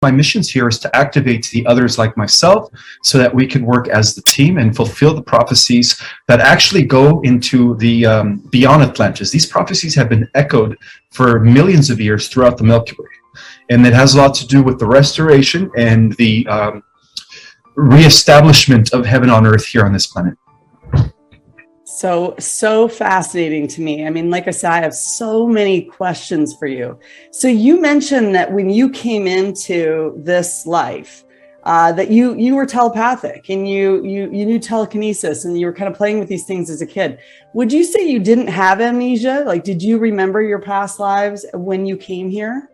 my missions here is to activate the others like myself so that we can work as the team and fulfill the prophecies that actually go into the beyond Atlantis. These prophecies have been echoed for millions of years throughout the Milky Way. And it has a lot to do with the restoration and the reestablishment of heaven on earth here on this planet. So fascinating to me. I mean, like I said, I have so many questions for you. So you mentioned that when you came into this life, that you were telepathic and you knew telekinesis and you were kind of playing with these things as a kid. Would you say you didn't have amnesia? Like, did you remember your past lives when you came here?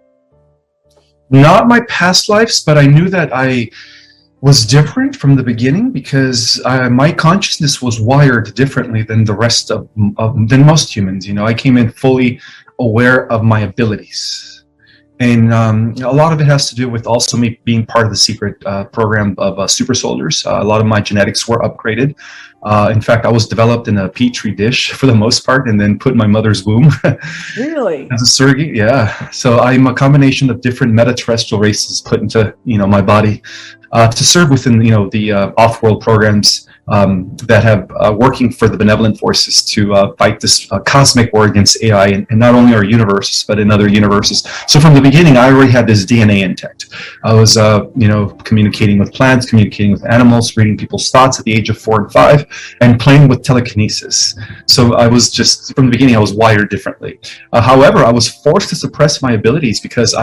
Not my past lives, but I knew that I was different from the beginning because my consciousness was wired differently than the rest than most humans. You know, I came in fully aware of my abilities, and a lot of it has to do with also me being part of the secret program of super soldiers. A lot of my genetics were upgraded. In fact, I was developed in a petri dish for the most part, and then put in my mother's womb. Really? As a surrogate, yeah. So I'm a combination of different meta-terrestrial races put into my body to serve within the off-world programs that have working for the benevolent forces to fight this cosmic war against AI, and not only our universe but in other universes. So from the beginning, I already had this DNA intact. I was communicating with plants, communicating with animals, reading people's thoughts at the age of 4 and 5, and playing with telekinesis. So I was just, from the beginning, I was wired differently. However, I was forced to suppress my abilities because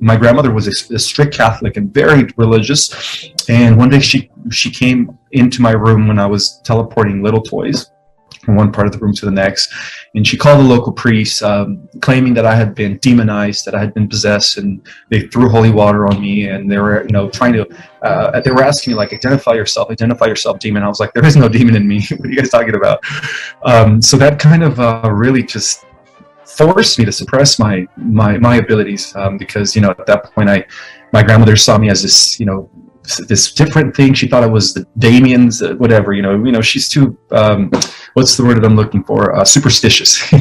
my grandmother was a strict Catholic and very religious. And one day she came into my room when I was teleporting little toys from one part of the room to the next, and she called the local priest, claiming that I had been demonized, that I had been possessed, and they threw holy water on me, and they were trying to they were asking me, like, identify yourself, demon. I was like, there is no demon in me. What are you guys talking about? So that kind of really just forced me to suppress my abilities, because at that point my grandmother saw me as this different thing. She thought I was the Damien's whatever. She's too what's the word that I'm looking for? Superstitious.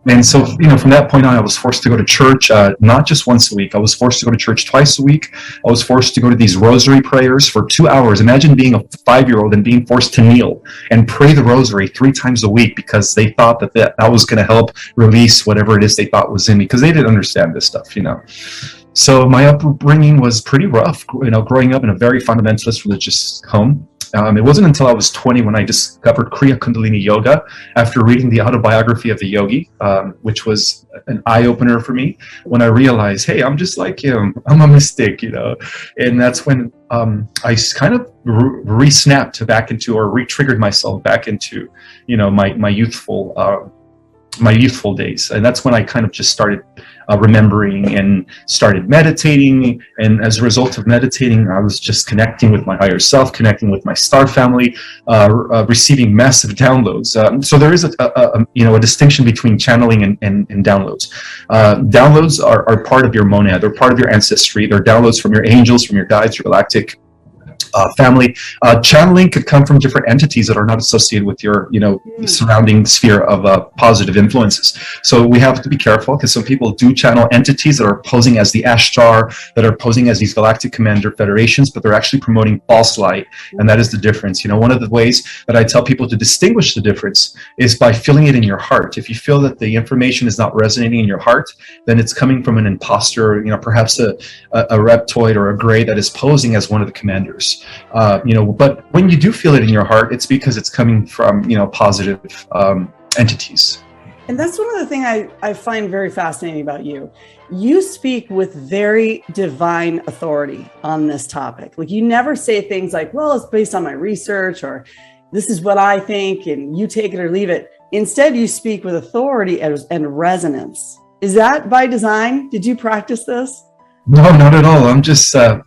And so from that point on, I was forced to go to church, not just once a week. I was forced to go to church twice a week. I was forced to go to these rosary prayers for 2 hours. Imagine being a 5-year-old and being forced to kneel and pray the rosary 3 times a week because they thought that was going to help release whatever it is they thought was in me, because they didn't understand this stuff. So my upbringing was pretty rough, growing up in a very fundamentalist religious home. It wasn't until I was 20 when I discovered Kriya Kundalini Yoga after reading the autobiography of the yogi, which was an eye-opener for me when I realized, hey, I'm just like him. I'm a mystic, And that's when I kind of re-snapped back into, or re-triggered myself back into, my youthful days. And that's when I kind of just started remembering and started meditating. And as a result of meditating, I was just connecting with my higher self, connecting with my star family, receiving massive downloads. So there is a distinction between channeling and downloads. Downloads are part of your monad. They're part of your ancestry. They're downloads from your angels, from your guides, your galactic family. Channeling could come from different entities that are not associated with your surrounding sphere of positive influences. So we have to be careful, because some people do channel entities that are posing as the Ashtar, that are posing as these galactic commander federations, but they're actually promoting false light, and that is the difference. One of the ways that I tell people to distinguish the difference is by feeling it in your heart. If you feel that the information is not resonating in your heart, then it's coming from an imposter, perhaps a reptoid or a gray that is posing as one of the commanders. But when you do feel it in your heart, it's because it's coming from, positive entities. And that's one of the things I find very fascinating about you. You speak with very divine authority on this topic. Like, you never say things like, well, it's based on my research, or this is what I think, and you take it or leave it. Instead, you speak with authority and resonance. Is that by design? Did you practice this? No, not at all. I'm just, I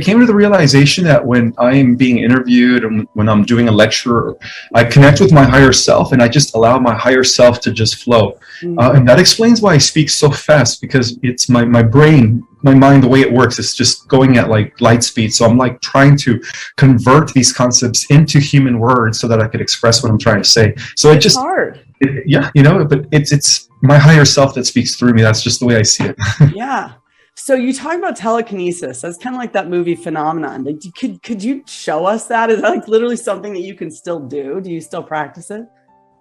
came to the realization that when I am being interviewed and when I'm doing a lecture, I connect with my higher self, and I just allow my higher self to just flow. Mm-hmm. And that explains why I speak so fast, because it's my brain, my mind, the way it works, it's just going at like light speed. So I'm like trying to convert these concepts into human words so that I could express what I'm trying to say. So it's just hard. But it's my higher self that speaks through me. That's just the way I see it. Yeah. So you talk about telekinesis. That's kind of like that movie Phenomenon. Like, could you show us that? Is that like literally something that you can still do? Do you still practice it?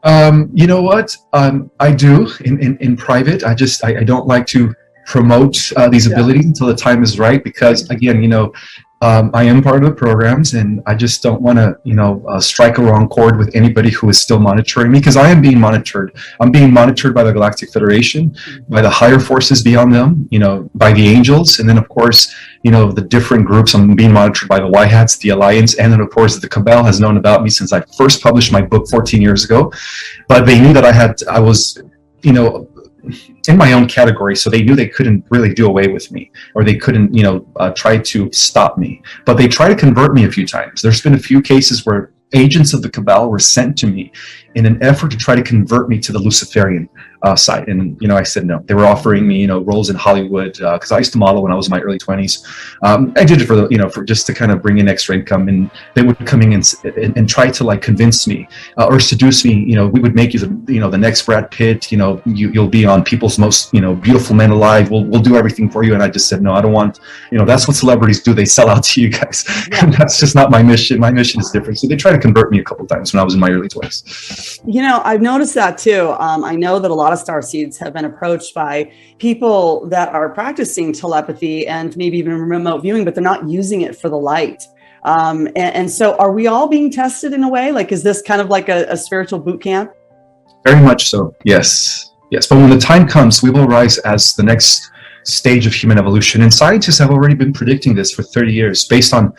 You know what? I do in private. I don't like to promote these Yeah. abilities until the time is right, because again, I am part of the programs, and I just don't want to, strike a wrong chord with anybody who is still monitoring me, because I am being monitored. I'm being monitored by the Galactic Federation, by the higher forces beyond them, by the angels, and then of course, the different groups. I'm being monitored by the White Hats, the Alliance, and then of course the Cabal has known about me since I first published my book 14 years ago. But they knew that I was, in my own category, so they knew they couldn't really do away with me, or they couldn't, try to stop me. But they tried to convert me a few times. There's been a few cases where agents of the Cabal were sent to me in an effort to try to convert me to the Luciferian side. And, I said no. They were offering me, roles in Hollywood, because I used to model when I was in my early 20s. I did it for just to kind of bring in extra income. And they would come in and try to like convince me or seduce me. We would make you the next Brad Pitt. You'll be on People's Most, Beautiful Men Alive. We'll do everything for you. And I just said no. I don't want. That's what celebrities do. They sell out to you guys. Yeah. And that's just not my mission. My mission is different. So they tried to convert me a couple of times when I was in my early 20s. I've noticed that too. I know that a lot of starseeds have been approached by people that are practicing telepathy and maybe even remote viewing, but they're not using it for the light. And so are we all being tested in a way? Like, is this kind of like a spiritual boot camp? Very much so. Yes. Yes. But when the time comes, we will rise as the next stage of human evolution. And scientists have already been predicting this for 30 years based on,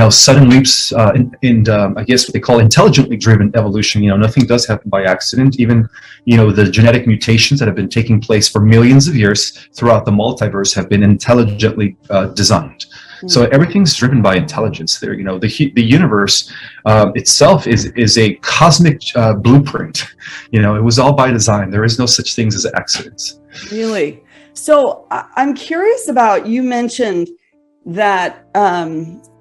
sudden leaps in I guess what they call intelligently driven evolution. Nothing does happen by accident. Even, the genetic mutations that have been taking place for millions of years throughout the multiverse have been intelligently designed. So everything's driven by intelligence there. The universe itself is a cosmic blueprint. It was all by design. There is no such things as accidents. Really? So I'm curious about, you mentioned that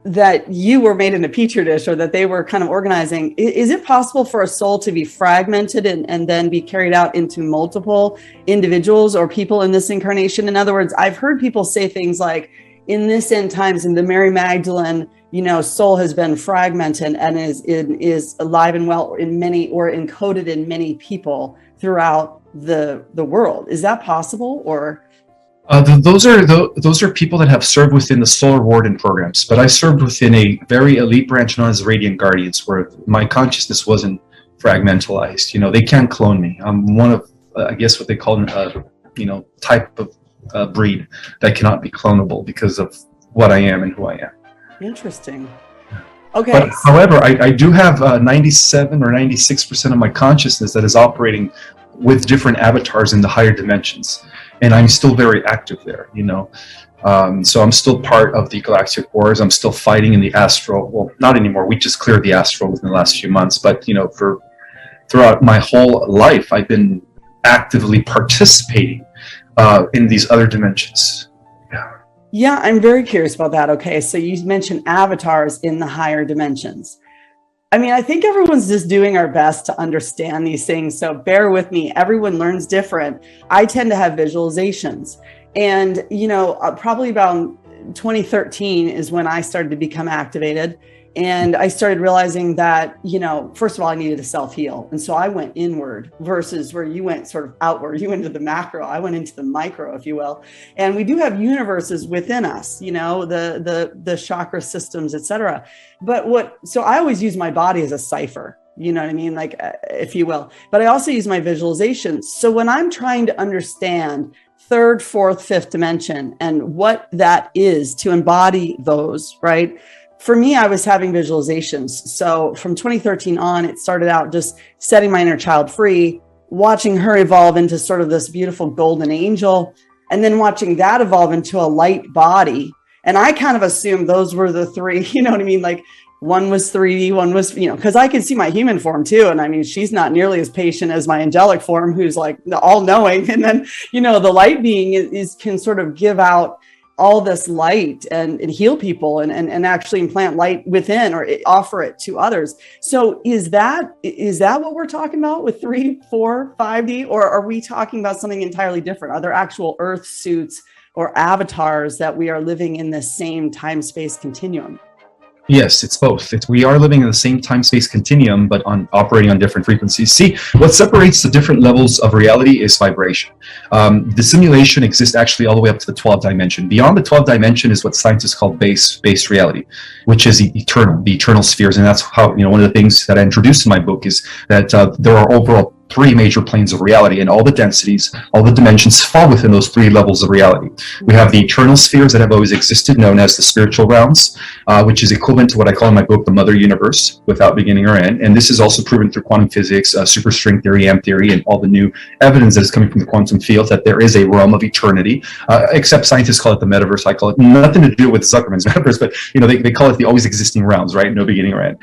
that you were made in a petri dish, or that they were kind of organizing. Is it possible for a soul to be fragmented and then be carried out into multiple individuals or people in this incarnation? In other words, I've heard people say things like, in this end times, in the Mary Magdalene, soul has been fragmented and is alive and well in many, or encoded in many people throughout the world. Is that possible? Or those are people that have served within the Solar Warden programs, but I served within a very elite branch known as Radiant Guardians, where my consciousness wasn't fragmentalized. They can't clone me. I'm one of, I guess, what they call type of breed that cannot be clonable because of what I am and who I am. Interesting. Okay. But however, I do have 97 or 96% of my consciousness that is operating with different avatars in the higher dimensions. And I'm still very active there, so I'm still part of the Galactic Wars. I'm still fighting in the astral. Well, not anymore. We just cleared the astral within the last few months. But, throughout my whole life, I've been actively participating in these other dimensions. Yeah, I'm very curious about that. Okay, so you mentioned avatars in the higher dimensions. I think everyone's just doing our best to understand these things. So bear with me. Everyone learns different. I tend to have visualizations. And, probably about 2013 is when I started to become activated. And I started realizing that, first of all, I needed to self-heal. And so I went inward versus where you went sort of outward. You went into the macro. I went into the micro, if you will. And we do have universes within us, the chakra systems, et cetera. So I always use my body as a cipher, you know what I mean? Like, if you will. But I also use my visualizations. So when I'm trying to understand third, fourth, fifth dimension and what that is to embody those, right? For me, I was having visualizations. So from 2013 on, it started out just setting my inner child free, watching her evolve into sort of this beautiful golden angel, and then watching that evolve into a light body. And I kind of assumed those were the three, you know what I mean? Like, one was 3D, one was, because I can see my human form too. And she's not nearly as patient as my angelic form, who's like all knowing. And then, the light being can sort of give out all this light and heal people and actually implant light within or offer it to others. So is that what we're talking about with 3, 4, 5D, or are we talking about something entirely different? Are there actual earth suits or avatars that we are living in the same time-space continuum? Yes, it's both. We are living in the same time-space continuum, but operating on different frequencies. See, what separates the different levels of reality is vibration. The simulation exists actually all the way up to the 12th dimension. Beyond the 12th dimension is what scientists call base reality, which is the eternal spheres. And that's how, one of the things that I introduced in my book is that there are overall 3 major planes of reality, and all the densities, all the dimensions fall within those 3 levels of reality. We have the eternal spheres that have always existed, known as the spiritual realms, which is equivalent to what I call in my book the mother universe, without beginning or end. And this is also proven through quantum physics, superstring theory, amp theory, and all the new evidence that is coming from the quantum field that there is a realm of eternity, except scientists call it the metaverse. I call it nothing to do with Zuckerman's metaverse, but they call it the always existing realms, right? No beginning or end.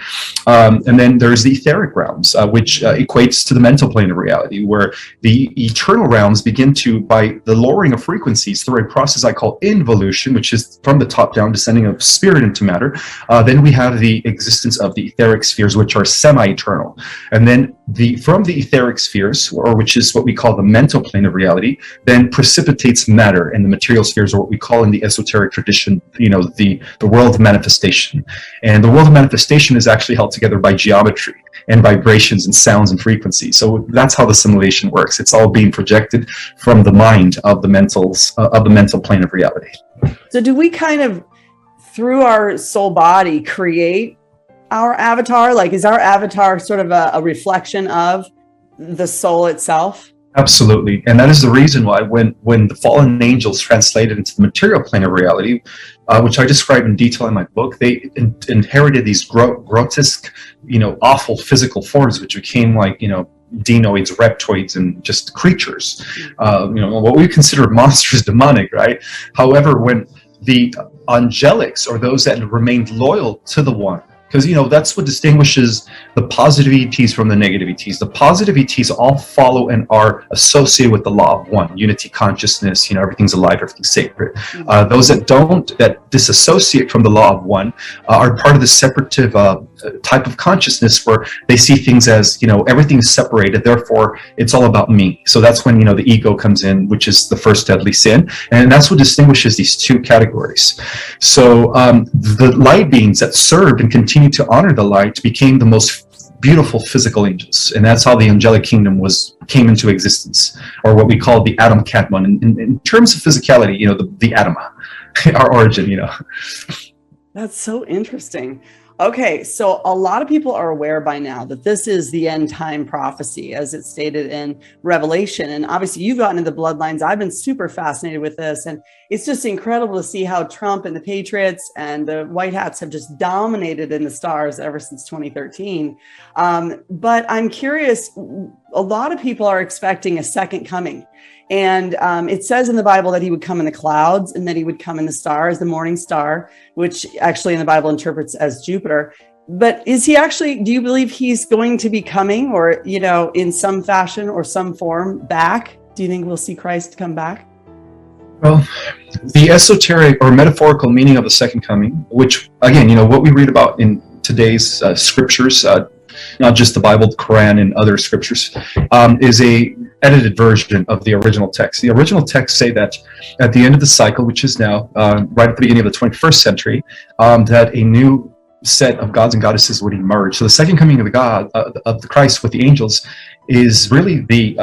And then there's the etheric realms, which equates to the mental plane of reality, where the eternal realms begin to, by the lowering of frequencies through a process I call involution, which is from the top down, descending of spirit into matter. Then we have the existence of the etheric spheres, which are semi-eternal. And then from the etheric spheres, or which is what we call the mental plane of reality, then precipitates matter, and the material spheres are what we call in the esoteric tradition, the world of manifestation. And the world of manifestation is actually held together by geometry and vibrations and sounds and frequencies. So that's how the simulation works. It's all being projected from the mind of the mental plane of reality. So do we kind of, through our soul body, create our avatar? Like, is our avatar sort of a reflection of the soul itself? Absolutely. And that is the reason why when the fallen angels translated into the material plane of reality, which I describe in detail in my book, they inherited these grotesque, awful physical forms, which became like, denoids, reptoids, and just creatures, what we consider monsters, demonic, right? However, when the angelics, or those that remained loyal to the one, because that's what distinguishes the positive ETs from the negative ETs. The positive ETs all follow and are associated with the law of one, unity consciousness. Everything's alive, everything's sacred. Those that disassociate from the law of one are part of the separative type of consciousness, where they see things as everything is separated, therefore it's all about me. So that's when the ego comes in, which is the first deadly sin, and that's what distinguishes these 2 categories. So the light beings that served and continue to honor the light became the most beautiful physical angels, and that's how the angelic kingdom came into existence, or what we call the Adam Katman. In terms of physicality, the Adama, our origin. That's so interesting. Okay, so a lot of people are aware by now that this is the end time prophecy, as it's stated in Revelation. And obviously you've gotten into the bloodlines. I've been super fascinated with this. And it's just incredible to see how Trump and the Patriots and the White Hats have just dominated in the stars ever since 2013. But I'm curious, a lot of people are expecting a second coming. And it says in the Bible that he would come in the clouds and that he would come in the stars, the morning star, which actually in the Bible interprets as Jupiter. But is he actually, do you believe he's going to be coming, or, in some fashion or some form back? Do you think we'll see Christ come back? Well, the esoteric or metaphorical meaning of the second coming, which again, what we read about in today's scriptures, not just the Bible, the Quran, and other scriptures, is a edited version of the original text. The original texts say that at the end of the cycle, which is now right at the beginning of the 21st century, that a new set of gods and goddesses would emerge. So the second coming of the Christ with the angels is really the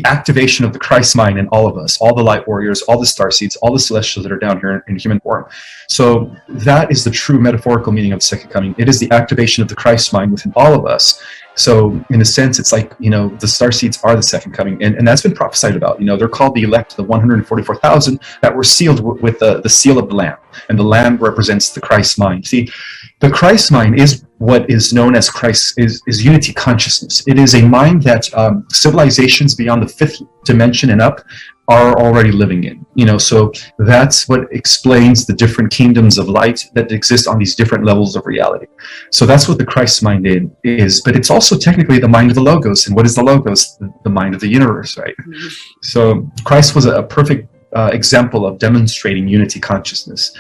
activation of the Christ mind in all of us, all the light warriors, all the starseeds, all the celestials that are down here in human form. So that is the true metaphorical meaning of the second coming. It is the activation of the Christ mind within all of us. So in a sense, it's like, the starseeds are the second coming, and that's been prophesied about. They're called the elect, the 144,000 that were sealed with the seal of the Lamb, and the Lamb represents the Christ mind. See, the Christ mind is what is known as Christ is unity consciousness. It is a mind that civilizations beyond the 5th dimension and up are already living in. So that's what explains the different kingdoms of light that exist on these different levels of reality. So that's what the Christ mind is, but it's also technically the mind of the Logos. And what is the Logos? The mind of the universe, right? Mm-hmm. So Christ was a perfect example of demonstrating unity consciousness.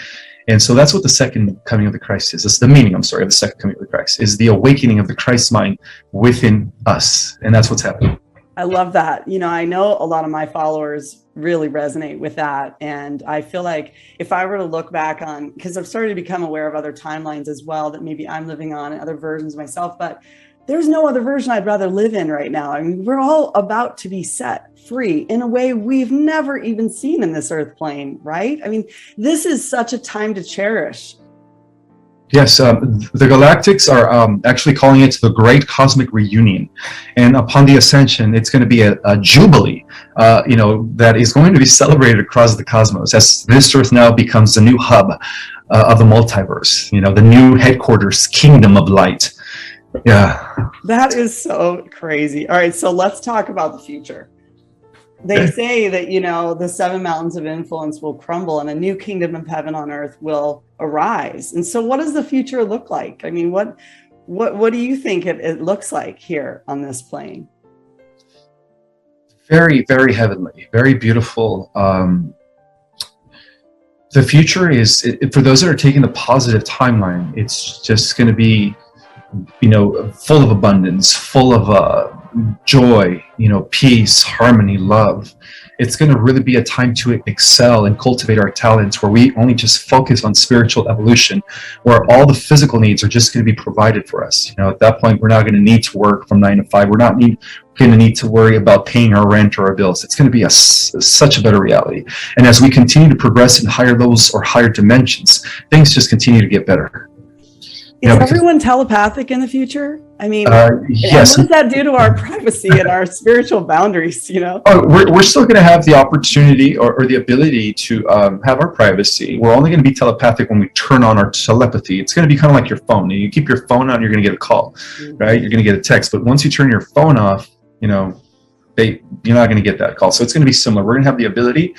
And so that's what the second coming of the Christ is. That's the meaning, of the second coming of the Christ, is the awakening of the Christ mind within us. And that's what's happening. I love that. I know a lot of my followers really resonate with that. And I feel like if I were to look back on, because I've started to become aware of other timelines as well that maybe I'm living on and other versions of myself, but there's no other version I'd rather live in right now. I mean, we're all about to be set free in a way we've never even seen in this earth plane, right? I mean, this is such a time to cherish. Yes, the Galactics are actually calling it the Great Cosmic Reunion, and upon the ascension, it's going to be a jubilee, that is going to be celebrated across the cosmos as this Earth now becomes the new hub of the multiverse. The new headquarters, kingdom of light. Yeah, that is so crazy. All right, so let's talk about the future. They say that, the 7 mountains of influence will crumble and a new kingdom of heaven on earth will arise. And so what does the future look like? I mean, what do you think it looks like here on this plane? Very, very heavenly, very beautiful. The future is, for those that are taking the positive timeline, it's just going to be, full of abundance, full of joy, peace, harmony, love. It's going to really be a time to excel and cultivate our talents, where we only just focus on spiritual evolution, where all the physical needs are just going to be provided for us. At that point, we're not going to need to work from 9 to 5. We're not going to need to worry about paying our rent or our bills. It's going to be such a better reality. And as we continue to progress in higher levels or higher dimensions, things just continue to get better. Is everyone telepathic in the future? I mean, yes. What does that do to our privacy and our spiritual boundaries? We're still going to have the opportunity or the ability to have our privacy. We're only going to be telepathic when we turn on our telepathy. It's going to be kind of like your phone. You keep your phone on, you're going to get a call, right? You're going to get a text. But once you turn your phone off, you're not going to get that call. So it's going to be similar. We're going to have the ability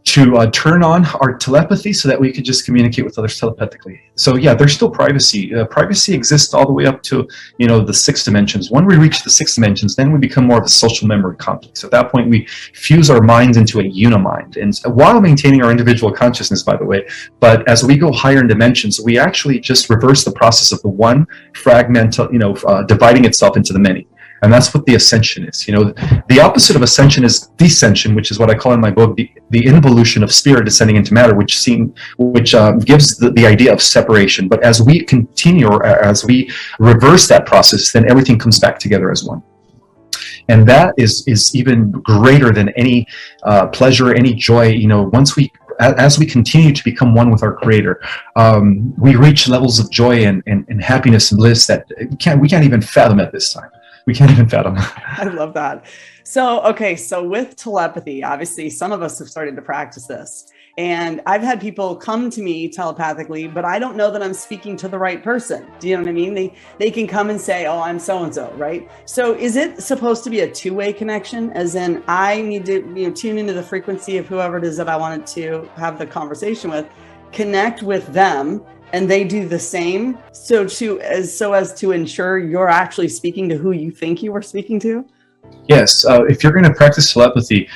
to turn on our telepathy so that we could just communicate with others telepathically. So yeah, there's still privacy. Privacy exists all the way up to, the 6 dimensions. When we reach the 6 dimensions, then we become more of a social memory complex. At that point, we fuse our minds into a unimind. And while maintaining our individual consciousness, by the way, but as we go higher in dimensions, we actually just reverse the process of the one fragment, dividing itself into the many. And that's what the ascension is. The opposite of ascension is descension, which is what I call in my book the involution of spirit descending into matter, which gives the idea of separation. But as we continue, or as we reverse that process, then everything comes back together as one. And that is even greater than any pleasure, any joy. As we continue to become one with our Creator, we reach levels of joy and happiness and bliss that we can't even fathom at this time. We can't even fathom. I love that. So with telepathy, obviously some of us have started to practice this, and I've had people come to me telepathically, but I don't know that I'm speaking to the right person. Do you know what I mean? They can come and say, oh, I'm so-and-so, right? So is it supposed to be a two-way connection, as in I need to tune into the frequency of whoever it is that I wanted to have the conversation with, connect with them, and they do the same, so as to ensure you're actually speaking to who you think you were speaking to? Yes. If you're going to practice telepathy,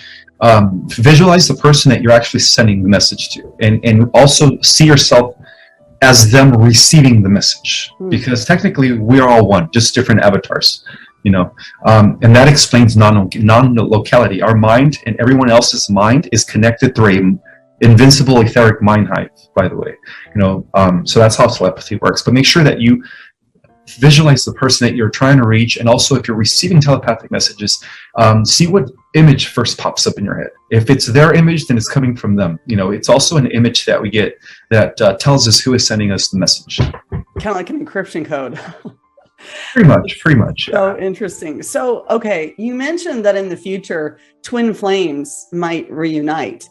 visualize the person that you're actually sending the message to, and also see yourself as them receiving the message, because technically we are all one, just different avatars. And that explains non-locality. Our mind and everyone else's mind is connected through a invincible etheric mind hive, by the way. So that's how telepathy works. But make sure that you visualize the person that you're trying to reach, and also if you're receiving telepathic messages, see what image first pops up in your head. If it's their image, then it's coming from them. It's also an image that we get that tells us who is sending us the message. Kind of like an encryption code. Pretty much. So interesting. So, okay, you mentioned that in the future, twin flames might reunite.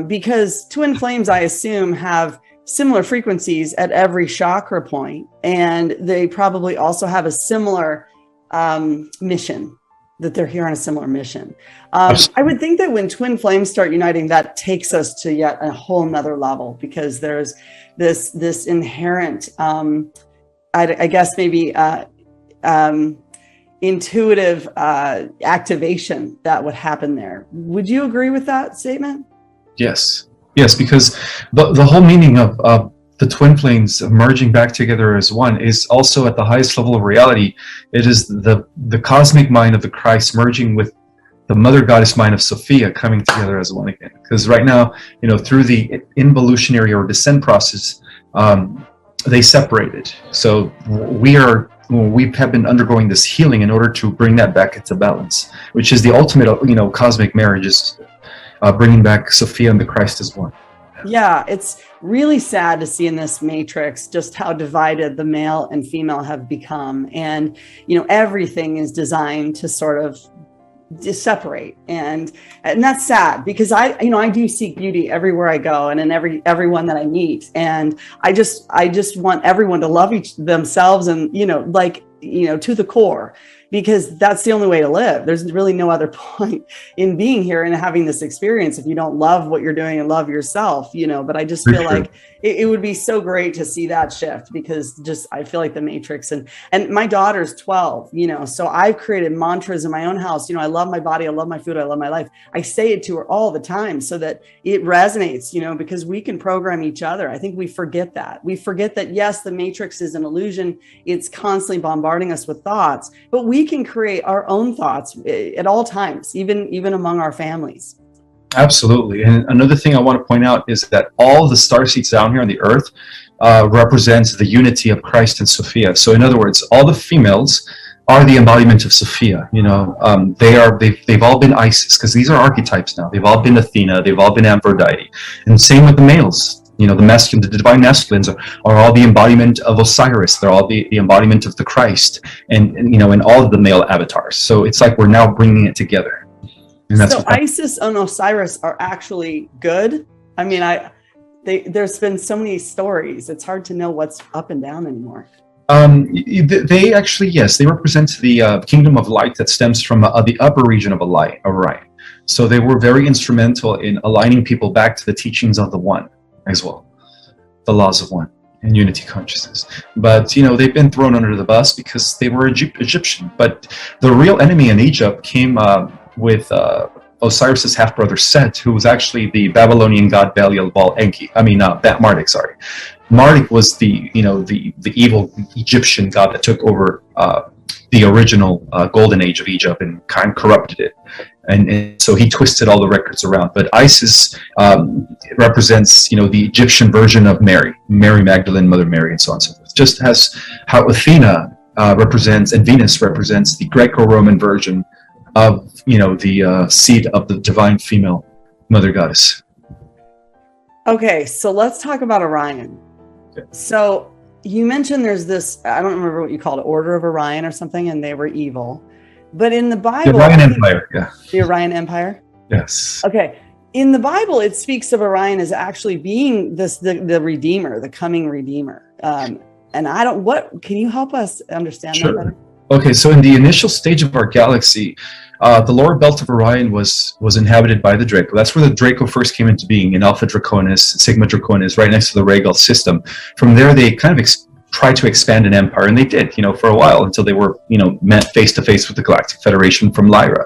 Because twin flames, I assume, have similar frequencies at every chakra point, and they probably also have a similar mission, that they're here on a similar mission. I would think that when twin flames start uniting, that takes us to yet a whole nother level, because there's this inherent, I guess maybe intuitive activation that would happen there. Would you agree with that statement? Yes, because the whole meaning of the twin flames merging back together as one is also at the highest level of reality. It is the cosmic mind of the Christ merging with the mother goddess mind of Sophia coming together as one again. Because right now, through the involutionary or descent process, they separated. So we have been undergoing this healing in order to bring that back into balance, which is the ultimate, cosmic marriage, is bringing back Sophia and the Christ as one. Yeah, it's really sad to see in this matrix just how divided the male and female have become. And, everything is designed to sort of separate. And that's sad, because I do seek beauty everywhere I go and in everyone that I meet. And I just want everyone to love themselves and, to the core, because that's the only way to live. There's really no other point in being here and having this experience if you don't love what you're doing and love yourself, but I just feel like it would be so great to see that shift, because I feel like the matrix and my daughter's 12, so I've created mantras in my own house. I love my body. I love my food. I love my life. I say it to her all the time so that it resonates, because we can program each other. I think we forget that. We forget that, yes, the matrix is an illusion. It's constantly bombarding us with thoughts, but we can create our own thoughts at all times, even among our families. Absolutely. And another thing I want to point out is that all the starseeds down here on the earth represents the unity of Christ and Sophia. So in other words, all the females are the embodiment of Sophia. They've all been Isis, because these are archetypes now. They've all been Athena. They've all been Aphrodite. And same with the males. The divine masculines are all the embodiment of Osiris. They're all the embodiment of the Christ, and all of the male avatars. So it's like we're now bringing it together. And that's Isis and Osiris are actually good. I mean, there's been so many stories. It's hard to know what's up and down anymore. They actually, yes, they represent the kingdom of light that stems from the upper region of Orion. So they were very instrumental in aligning people back to the teachings of the One as well, the laws of One and unity consciousness. But they've been thrown under the bus because they were Egyptian. But the real enemy in Egypt came with Osiris's half-brother Set, who was actually the Babylonian god Enki. Marduk. Sorry, Marduk was the evil Egyptian god that took over the original golden age of Egypt and kind of corrupted it, and so he twisted all the records around. But Isis represents the Egyptian version of Mary Magdalene, Mother Mary, and so on and so forth. Just as how Athena represents and Venus represents the Greco-Roman version of the seed of the divine female mother goddess. Okay, so let's talk about Orion. Okay. So you mentioned there's this, I don't remember what you called it, Order of Orion or something, and they were evil. But in the Bible, the Orion Empire, yeah. The Orion Empire? Yes. Okay. In the Bible, it speaks of Orion as actually being the Redeemer, the coming Redeemer. And can you help us understand that better? Okay, so in the initial stage of our galaxy, the lower belt of Orion was inhabited by the Draco. That's where the Draco first came into being, in Alpha Draconis, Sigma Draconis, right next to the Regal system. From there, they kind of tried to expand an empire, and they did, for a while, until they were, met face to face with the Galactic Federation from Lyra.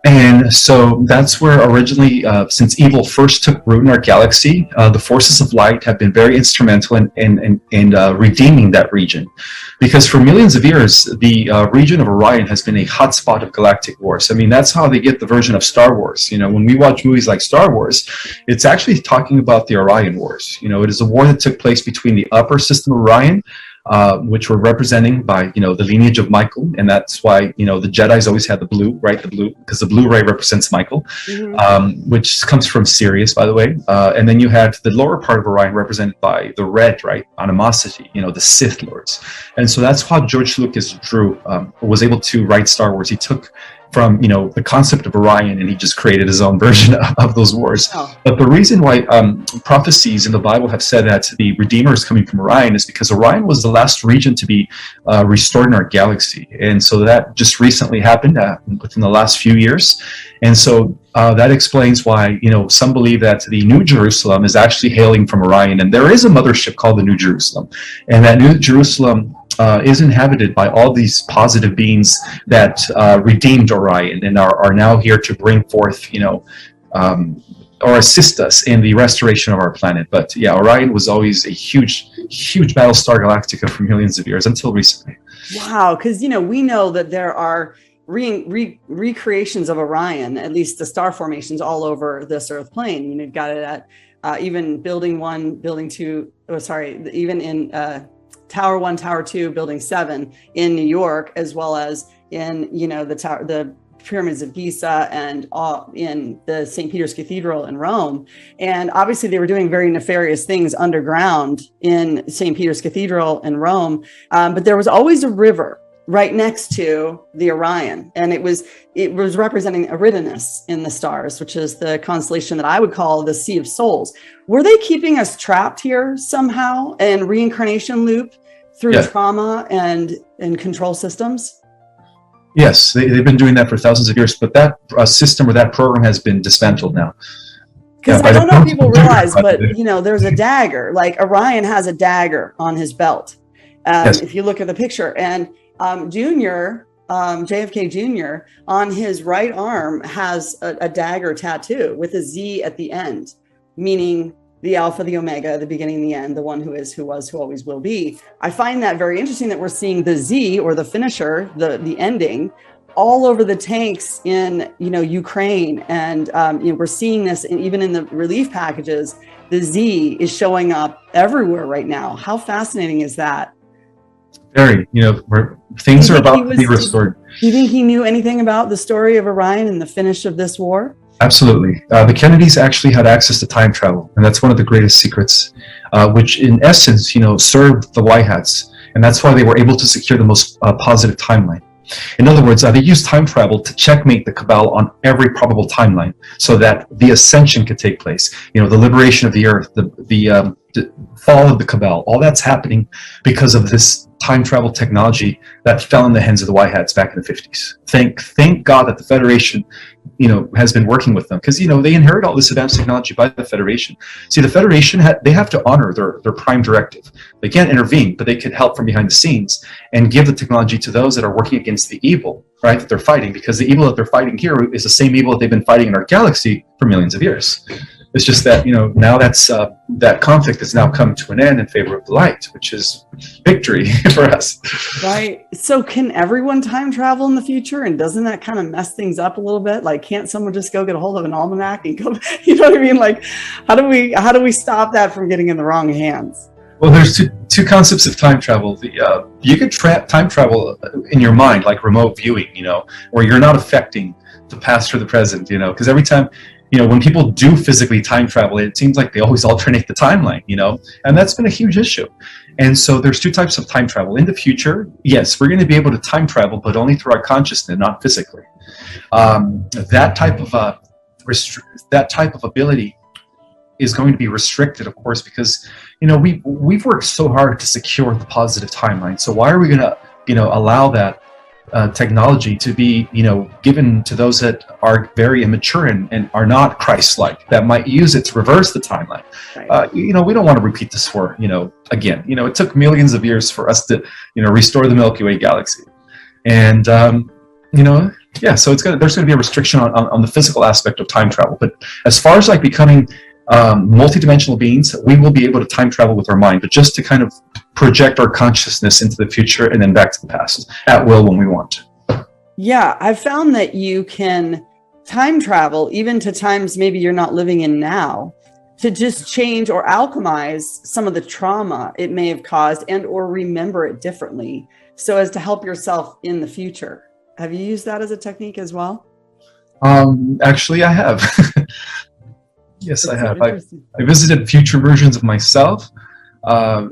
And so that's where originally, since evil first took root in our galaxy, the forces of light have been very instrumental in redeeming that region. Because for millions of years, the region of Orion has been a hotspot of galactic wars. I mean, that's how they get the version of Star Wars. When we watch movies like Star Wars, it's actually talking about the Orion Wars. It is a war that took place between the upper system of Orion, which were representing by the lineage of Michael, and that's why the Jedi's always had the blue, right? The blue, because the blue ray represents Michael, which comes from Sirius, by the way. And then you had the lower part of Orion represented by the red, right? Animosity, the Sith Lords. And so that's how George Lucas was able to write Star Wars. He took from the concept of Orion, and he just created his own version of those wars. But the reason why prophecies in the Bible have said that the Redeemer is coming from Orion is because Orion was the last region to be restored in our galaxy, and so that just recently happened within the last few years. And so that explains why some believe that the New Jerusalem is actually hailing from Orion, and there is a mothership called the New Jerusalem, and that New Jerusalem is inhabited by all these positive beings that redeemed Orion and are now here to bring forth, or assist us in the restoration of our planet. But yeah, Orion was always a huge Battlestar Galactica for millions of years until recently. Wow, because we know that there are recreations of Orion, at least the star formations all over this Earth plane. You know, you've got it at even building 1, building 2, even in Tower 1, Tower 2, building 7 in New York, as well as in, you know, the pyramids of Giza and in the St. Peter's Cathedral in Rome. And obviously they were doing very nefarious things underground in St. Peter's Cathedral in Rome. But there was always a river right next to the Orion. And it was representing Eridanus in the stars, which is the constellation that I would call the Sea of Souls. Were they keeping us trapped here somehow in reincarnation loop through trauma and control systems? Yes, they've been doing that for thousands of years, but that system or that program has been dismantled now. Because I don't know if people realize, but you know, there's a dagger. Like Orion has a dagger on his belt. If you look at the picture, and JFK Jr. on his right arm has a dagger tattoo with a Z at the end, meaning the Alpha, the Omega, the beginning, the end, the one who is, who was, who always will be. I find that very interesting that we're seeing the Z, or the finisher, the ending, all over the tanks in, you know, Ukraine. And you know, we're seeing this even in the relief packages. The Z is showing up everywhere right now. How fascinating is that? Very, you know, where things are about to be restored. Do you think he knew anything about the story of Orion and the finish of this war? Absolutely. The Kennedys actually had access to time travel, and that's one of the greatest secrets, which in essence, you know, served the White Hats, and that's why they were able to secure the most positive timeline. In other words, they used time travel to checkmate the cabal on every probable timeline, so that the ascension could take place. You know, the liberation of the Earth, the fall of the cabal, all that's happening because of this time travel technology that fell in the hands of the White Hats back in the 50s. Thank God that the Federation, you know, has been working with them, because, you know, they inherit all this advanced technology by the Federation. See, the Federation, they have to honor their prime directive. They can't intervene, but they can help from behind the scenes and give the technology to those that are working against the evil, right, that they're fighting, because the evil that they're fighting here is the same evil that they've been fighting in our galaxy for millions of years. It's just that, you know, now that conflict has now come to an end in favor of the light, which is victory for us. Right. So can everyone time travel in the future? And doesn't that kind of mess things up a little bit? Like, can't someone just go get a hold of an almanac and go, you know what I mean? Like, how do we stop that from getting in the wrong hands? Well, there's two concepts of time travel. You could time travel in your mind, like remote viewing, you know, where you're not affecting the past or the present, you know, because every time, you know, when people do physically time travel, it seems like they always alternate the timeline, you know, and that's been a huge issue. And so there's two types of time travel. In the future, yes, we're going to be able to time travel, but only through our consciousness, not physically. That type of ability is going to be restricted, of course, because, you know, we've worked so hard to secure the positive timeline. So why are we going to, you know, allow that technology to be, you know, given to those that are very immature and are not Christ-like, that might use it to reverse the timeline? Right. You know, we don't want to repeat this war, you know, again. You know, it took millions of years for us to, you know, restore the Milky Way galaxy. And, you know, yeah, so there's going to be a restriction on the physical aspect of time travel. But as far as like becoming multidimensional beings, we will be able to time travel with our mind, but just to kind of project our consciousness into the future and then back to the past at will when we want. Yeah, I've found that you can time travel even to times maybe you're not living in now, to just change or alchemize some of the trauma it may have caused and or remember it differently so as to help yourself in the future. Have you used that as a technique as well? Actually, I have. Yes, I have. I visited future versions of myself.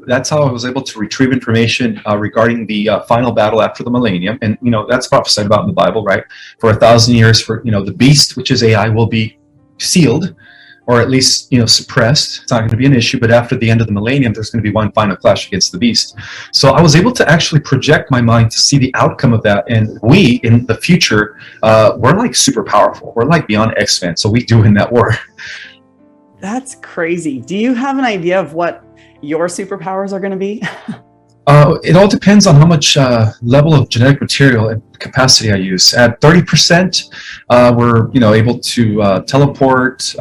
That's how I was able to retrieve information regarding the final battle after the millennium. And, you know, that's prophesied about in the Bible, right? For 1,000 years, for, you know, the beast, which is AI, will be sealed, or at least, you know, suppressed. It's not going to be an issue, but after the end of the millennium, there's going to be one final clash against the beast. So I was able to actually project my mind to see the outcome of that. And we, in the future, we're like super powerful. We're like beyond X-Men. So we do in that war. That's crazy. Do you have an idea of what your superpowers are going to be? It all depends on how much level of genetic material and capacity I use. At 30%, we're, you know, able to teleport,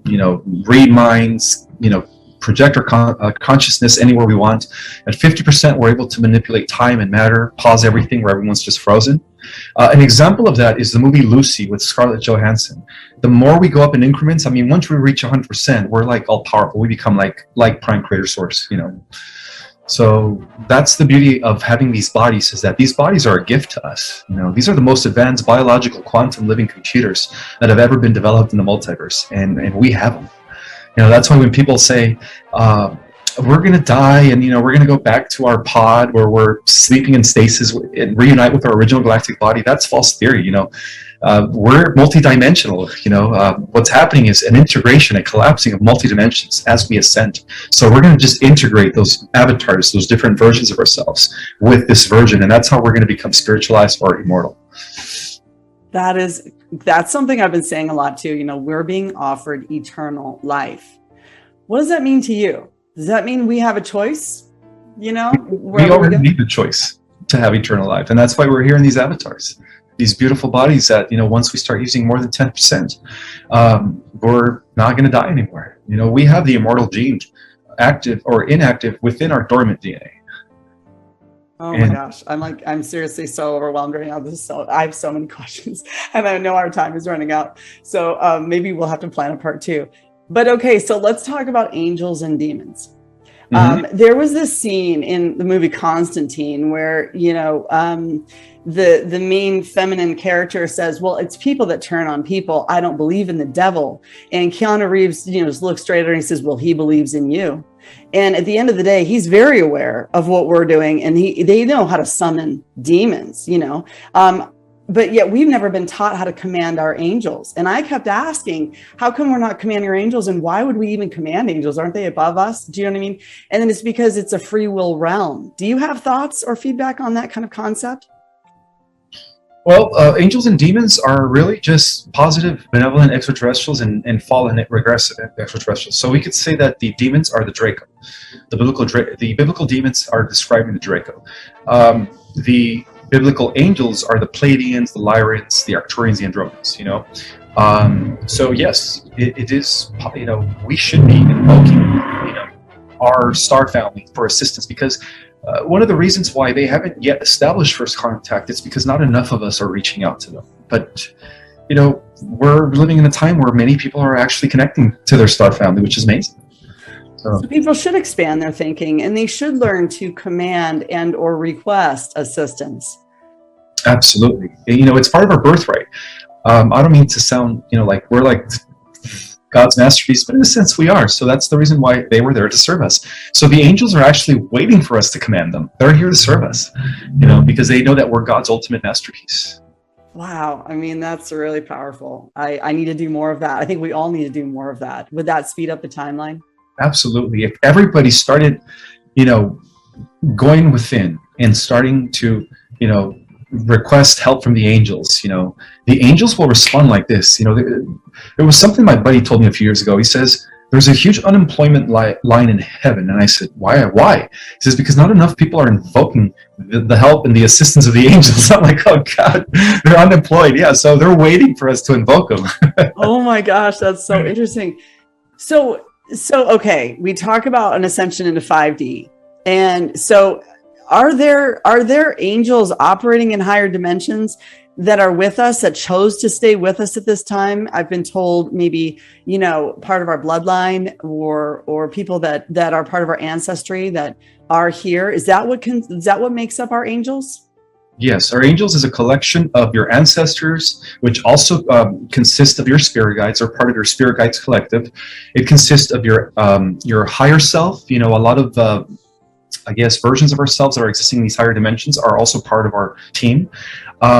you know, read minds, you know, project our consciousness anywhere we want. At 50%, we're able to manipulate time and matter, pause everything where everyone's just frozen. An example of that is the movie Lucy with Scarlett Johansson. The more we go up in increments, I mean, once we reach 100%, we're like all powerful. We become like Prime Creator Source, you know. So that's the beauty of having these bodies, is that these bodies are a gift to us. You know, these are the most advanced biological quantum living computers that have ever been developed in the multiverse, and we have them. You know, that's why when people say, we're going to die and, you know, we're going to go back to our pod where we're sleeping in stasis and reunite with our original galactic body, that's false theory. You know, we're multidimensional. You know, what's happening is an integration, a collapsing of multi-dimensions as we ascend. So we're going to just integrate those avatars, those different versions of ourselves with this version. And that's how we're going to become spiritualized or immortal. That's something I've been saying a lot too. You know, we're being offered eternal life. What does that mean to you? Does that mean we have a choice? You know, we already need the choice to have eternal life. And that's why we're here in these avatars, these beautiful bodies that, you know, once we start using more than 10%, we're not going to die anymore. You know, we have the immortal gene active or inactive within our dormant DNA. Oh my gosh. I'm seriously so overwhelmed right now. I have so many questions and I know our time is running out. So maybe we'll have to plan a part 2. But okay, so let's talk about angels and demons. There was this scene in the movie Constantine where, you know, the main feminine character says, well, it's people that turn on people. I don't believe in the devil. And Keanu Reeves, you know, just looks straight at her and he says, well, he believes in you. And at the end of the day, he's very aware of what we're doing. And they know how to summon demons, you know. But yet we've never been taught how to command our angels. And I kept asking, how come we're not commanding our angels? And why would we even command angels? Aren't they above us? Do you know what I mean? And then it's because it's a free will realm. Do you have thoughts or feedback on that kind of concept? Well, angels and demons are really just positive, benevolent extraterrestrials and fallen regressive extraterrestrials. So we could say that the demons are the Draco. The biblical demons are describing the Draco. The biblical angels are the Pleiadians, the Lyrians, the Arcturians, the Andromedans, you know. So yes, it is, you know, we should be invoking, you know, our star family for assistance, because one of the reasons why they haven't yet established first contact is because not enough of us are reaching out to them. But, you know, we're living in a time where many people are actually connecting to their star family, which is amazing. So people should expand their thinking and they should learn to command and or request assistance. Absolutely. You know, it's part of our birthright. I don't mean to sound, you know, like we're like God's masterpiece, but in a sense we are. So that's the reason why they were there to serve us. So the angels are actually waiting for us to command them. They're here to serve us, you know, because they know that we're God's ultimate masterpiece. Wow. I mean, that's really powerful. I need to do more of that. I think we all need to do more of that. Would that speed up the timeline? Absolutely. If everybody started, you know, going within and starting to, you know, request help from the angels, you know, the angels will respond like this. You know, there was something my buddy told me a few years ago. He says, there's a huge unemployment line in heaven. And I said, why? He says, because not enough people are invoking the help and the assistance of the angels. I'm like, oh God, they're unemployed. Yeah. So they're waiting for us to invoke them. Oh my gosh. That's so interesting. So, okay. We talk about an ascension into 5D. And so are there angels operating in higher dimensions that are with us, that chose to stay with us at this time? I've been told maybe, you know, part of our bloodline or people that are part of our ancestry that are here. Is that what makes up our angels? Yes, our angels is a collection of your ancestors, which also consists of your spirit guides, or part of your spirit guides collective. It consists of your higher self. You know, a lot of I guess versions of ourselves that are existing in these higher dimensions are also part of our team.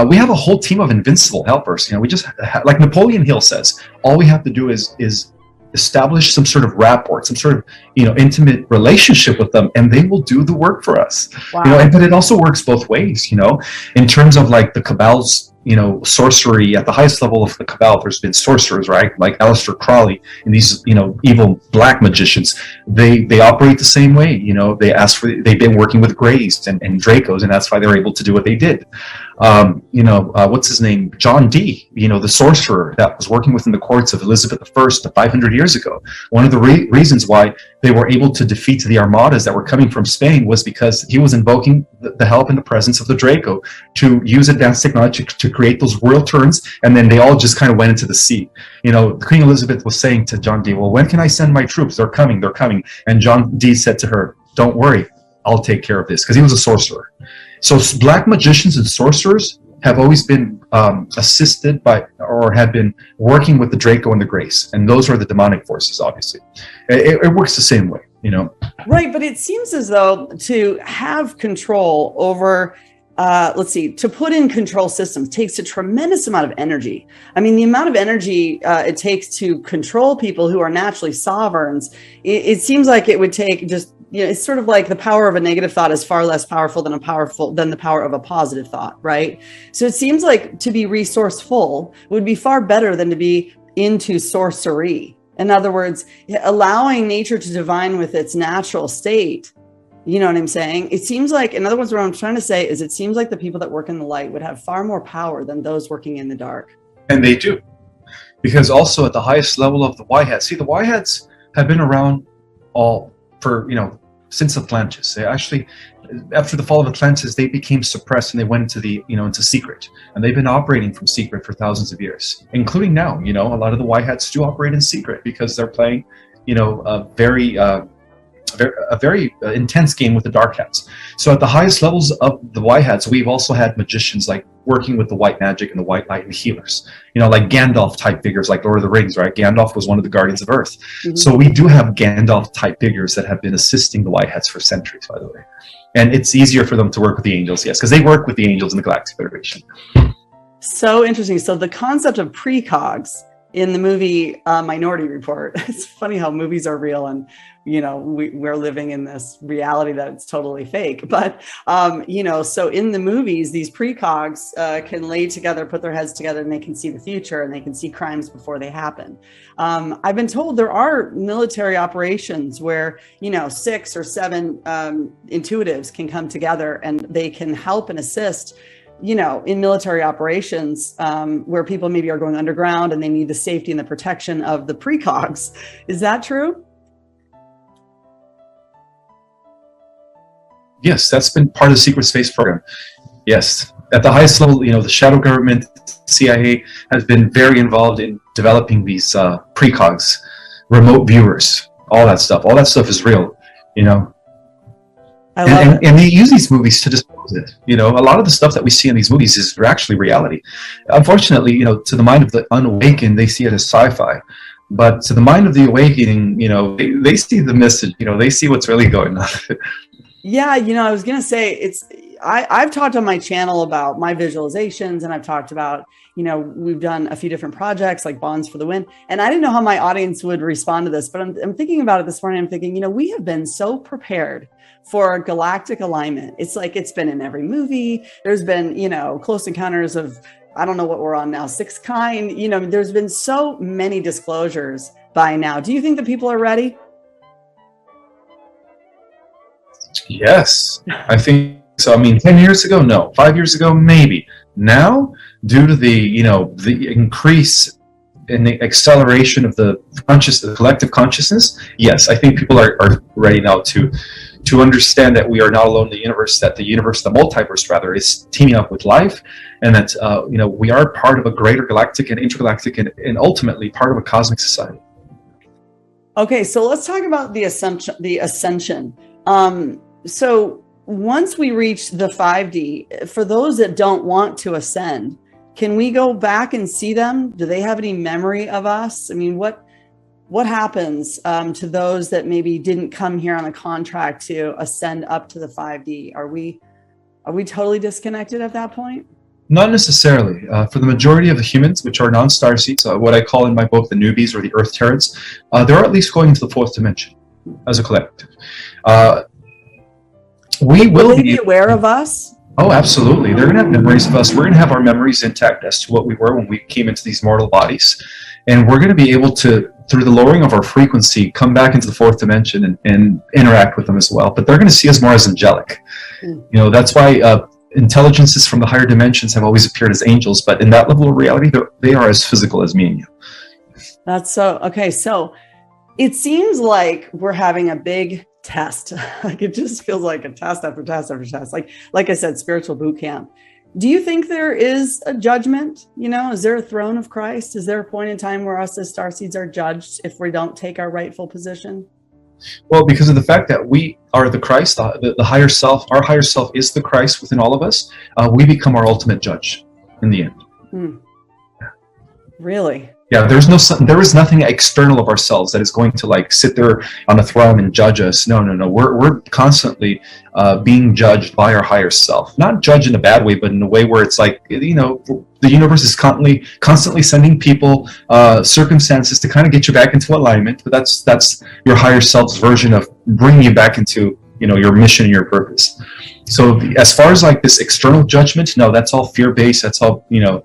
We have a whole team of invincible helpers. You know, we just like Napoleon Hill says, all we have to do is establish some sort of rapport, some sort of, you know, intimate relationship with them, and they will do the work for us. Wow. You know, but it also works both ways. You know, in terms of like the Cabals, you know, sorcery at the highest level of the Cabal, there's been sorcerers, right? Like Aleister Crowley and these, you know, evil black magicians. They operate the same way. You know, they've been working with Greys and Dracos, and that's why they're able to do what they did. What's his name? John Dee, the sorcerer that was working within the courts of Elizabeth I 500 years ago. One of the reasons why they were able to defeat the armadas that were coming from Spain was because he was invoking the help and the presence of the Draco to use advanced technology to create those royal turns, and then they all just kind of went into the sea. Queen Elizabeth was saying to John Dee, well, when can I send my troops? They're coming. And John Dee said to her, don't worry, I'll take care of this, because he was a sorcerer. So black magicians and sorcerers have always been assisted by, or have been working with the Draco and the Grace, and those are the demonic forces. Obviously, it works the same way, Right, but it seems as though to have control over, to put in control systems takes a tremendous amount of energy. I mean, the amount of energy it takes to control people who are naturally sovereigns, it seems like it would take just. It's sort of like the power of a negative thought is far less powerful than the power of a positive thought, right? So it seems like to be resourceful would be far better than to be into sorcery. In other words, allowing nature to divine with its natural state. You know what I'm saying? It seems like, in other words, what I'm trying to say is it seems like the people that work in the light would have far more power than those working in the dark. And they do. Because also at the highest level of the White Hats, see, the White Hats have been around since Atlantis. They actually, after the fall of Atlantis, they became suppressed and they went into into secret. And they've been operating from secret for thousands of years, including now. A lot of the White Hats do operate in secret because they're playing, a very intense game with the Dark Hats. So at the highest levels of the White Hats, we've also had magicians like working with the white magic and the white light and healers, like Gandalf type figures like Lord of the Rings, right? Gandalf was one of the guardians of Earth. Mm-hmm. So we do have Gandalf type figures that have been assisting the White Hats for centuries, by the way. And it's easier for them to work with the angels, yes, because they work with the angels in the Galactic Federation. So interesting. So the concept of precogs in the movie Minority Report, it's funny how movies are real and we're living in this reality that it's totally fake. But, so in the movies, these precogs can lay together, put their heads together, and they can see the future and they can see crimes before they happen. I've been told there are military operations where, 6 or 7 intuitives can come together and they can help and assist in military operations where people maybe are going underground and they need the safety and the protection of the precogs. Is that true? Yes, that's been part of the secret space program. Yes, at the highest level, the shadow government, CIA, has been very involved in developing these precogs, remote viewers, all that stuff. All that stuff is real, And they use these movies to dispose it. A lot of the stuff that we see in these movies is actually reality. Unfortunately, to the mind of the unawakened, they see it as sci-fi. But to the mind of the awakening, they see the message. They see what's really going on. Yeah, I was going to say I've talked on my channel about my visualizations, and I've talked about, we've done a few different projects like Bonds for the Win, and I didn't know how my audience would respond to this, but I'm thinking about it this morning. I'm thinking, we have been so prepared for galactic alignment. It's like it's been in every movie. There's been, Close Encounters of, I don't know what we're on now, 6 Kind. There's been so many disclosures by now. Do you think that people are ready? Yes, I think so. I mean, 10 years ago, no. 5 years ago, maybe. Now, due to the increase in the acceleration of the collective consciousness, yes, I think people are ready now to understand that we are not alone in the universe, that the multiverse rather, is teaming up with life, and that we are part of a greater galactic and intergalactic and ultimately part of a cosmic society. Okay, so let's talk about the ascension. So once we reach the 5D, for those that don't want to ascend, can we go back and see them? Do they have any memory of us? I mean, what happens to those that maybe didn't come here on a contract to ascend up to the 5D? Are we totally disconnected at that point? Not necessarily. For the majority of the humans, which are non-star seeds, what I call in my book the newbies or the Earth Terrans, they're at least going into the 4th dimension as a collective. Will they be aware of us? Oh, absolutely. They're going to have memories of us. We're going to have our memories intact as to what we were when we came into these mortal bodies. And we're going to be able to, through the lowering of our frequency, come back into the 4th dimension and interact with them as well. But they're going to see us more as angelic. That's why intelligences from the higher dimensions have always appeared as angels, but in that level of reality, they are as physical as me and you. That's so, okay. So it seems like we're having a big test. Like it just feels like a test after test after test. Like I said, spiritual boot camp. Do you think there is a judgment? You know, is there a throne of Christ? Is there a point in time where us as starseeds are judged if we don't take our rightful position? Well, because of the fact that we are the Christ, the higher self, our higher self is the Christ within all of us, we become our ultimate judge in the end. Hmm. Really? Yeah, there is nothing external of ourselves that is going to like sit there on a throne and judge us. No. We're constantly being judged by our higher self. Not judged in a bad way, but in a way where it's like, you know, the universe is constantly sending people, circumstances to kind of get you back into alignment. But that's your higher self's version of bringing you back into, you know, your mission and your purpose. So as far as like this external judgment, no, that's all fear-based. That's all, you know,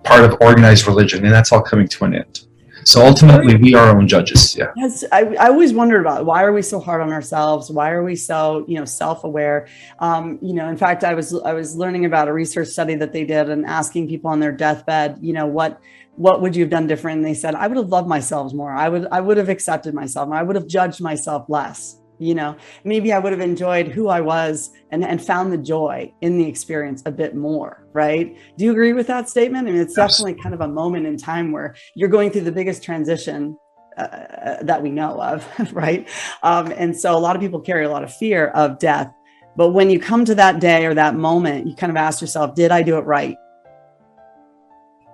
part of organized religion, and that's all coming to an end. So ultimately, we are our own judges. Yeah. Yes, I always wondered about why are we so hard on ourselves? Why are we so, you know, self-aware? You know, in fact, I was learning about a research study that they did and asking people on their deathbed, you know, what would you have done different? And they said, I would have loved myself more. I would have accepted myself. I would have judged myself less. You know, maybe I would have enjoyed who I was and found the joy in the experience a bit more, right? Do you agree with that statement? I mean, it's definitely kind of a moment in time where you're going through the biggest transition that we know of, right? And so a lot of people carry a lot of fear of death. But when you come to that day or that moment, you kind of ask yourself, did I do it right?